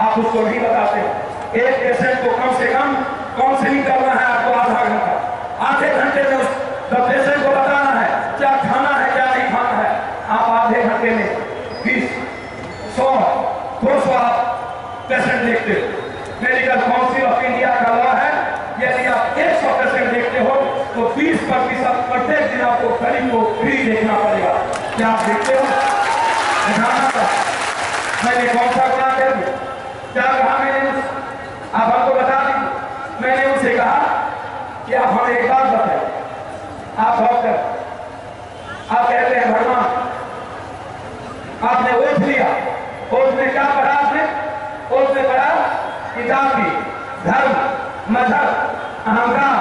आप उसको नहीं बताते। एक पेशेंट को कम से कम काउंसलिंग करना है आपको आधा घंटा, आधे घंटे में उस पेशेंट को बताना है क्या खाना है क्या नहीं खाना है। आप आधे घंटे में 20, 100, 200 आप पेशेंट देखते हो। मेडिकल काउंसिल ऑफ इंडिया का लॉ है यदि आप 100 पेशेंट देखते हो तो 20% प्रत्येक दिन आपको गरीब को फ्री देखना पड़ेगा। क्या आप देखते हो? मैंने कौन सा गुनाह कर दिया? क्या कहा मैंने? आप हमको बता दीजिए। मैंने उनसे कहा कि आप हमें एक बात बताइए, आप डॉक्टर, आप कहते हैं भगवान, आपने ओथ लिया, ओथ में क्या पढ़ा आपने? ओथ में पढ़ा कि जाति, धर्म, मजहब, अहंकार,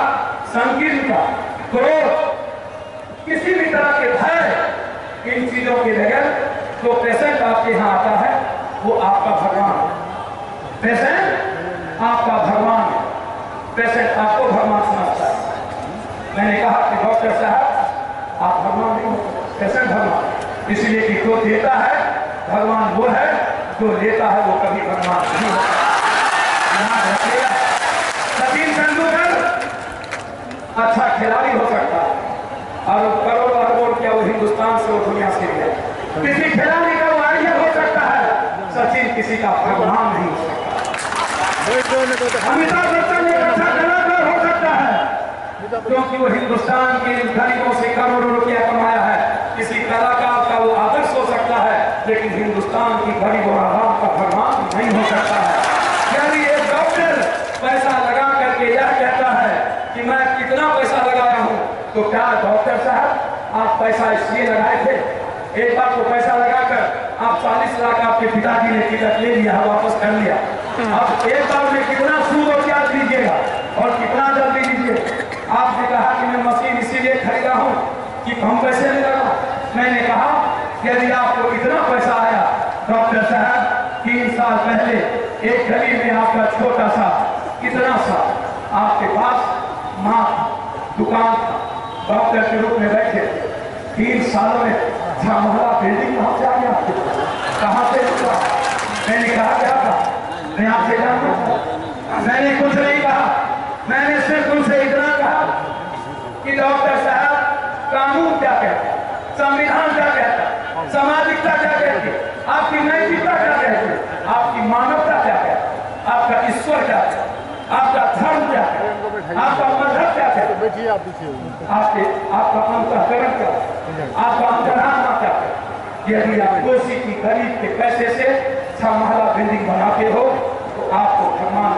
संकीर्णता, क्रोध, किसी भी तरह के भय, इन चीजों के बगैर जो पेशेंट आपके यहाँ आता है वो आपका भगवान है। पेशेंट आपका भगवान है, पेशेंट आपको भगवान समझता है। मैंने कहा कि डॉक्टर साहब आप भगवान नहीं हो, पेशेंट भगवान। इसलिए कि जो देता है भगवान वो है, जो लेता है वो कभी भगवान नहीं होता। सचिन तेंदुलकर अच्छा खिलाड़ी हो सकता है और करोड़ों अरबों क्या वो हिंदुस्तान से और दुनिया से गया। किसी खिलाड़ी का वो आइडिया हो सकता है, सचिन किसी का भगवान नहीं हो सकता। अमिताभ बच्चन एक अच्छा कलाकार हो सकता है क्योंकि वो हिंदुस्तान के गरीबों से करोड़ों रुपया कमाया है। किसी कलाकार का वो आदर्श हो सकता है लेकिन हिंदुस्तान की गरीब और आवाम का भगवान नहीं हो सकता है। यानी एक डॉक्टर पैसा लगा करके यह कहता है कि मैं कितना पैसा लगाया हूं, तो क्या डॉक्टर साहब आप पैसा इसलिए लगाए थे? एक बार तो पैसा लगाकर आप 40 लाख आपके पिताजी ने टिकट ले लिया, वापस कर लिया। अब एक बार में कितना सूद और ब्याज लीजिएगा और कितना जल्दी लीजिए? आपने कहा कि मैं मशीन इसीलिए खरीदा हूं कि कम पैसे में लगा। मैंने कहा यदि आपको इतना पैसा आया डॉक्टर साहब, 3 साल पहले एक गली में आपका छोटा सा कितना सा आपके पास माँ दुकान था, डॉक्टर के रूप में बैठे 3 सालों में महंगा बिल्डिंग कहाँ से आ गया? कहाँ से हुआ? मैंने कहा क्या था? मैं आपसे जानता था। मैंने कुछ नहीं कहा, मैंने सिर्फ उनसे इतना कहा कि डॉक्टर साहब कानून क्या कहता है, संविधान क्या कहता है, सामाजिकता क्या कहती है, आपकी नैतिकता क्या कहती है, आपकी मानवता क्या कहती है, आपका ईश्वर क्या है, आपका धर्म क्या है, आपका मजहब क्या है, आपका अंतःकरण क्या है, आपका अंतरात्मा क्या है। यदि आप कोसी की गरीब के पैसे से 6 महला बिल्डिंग बनाते हो तो आपको भगवान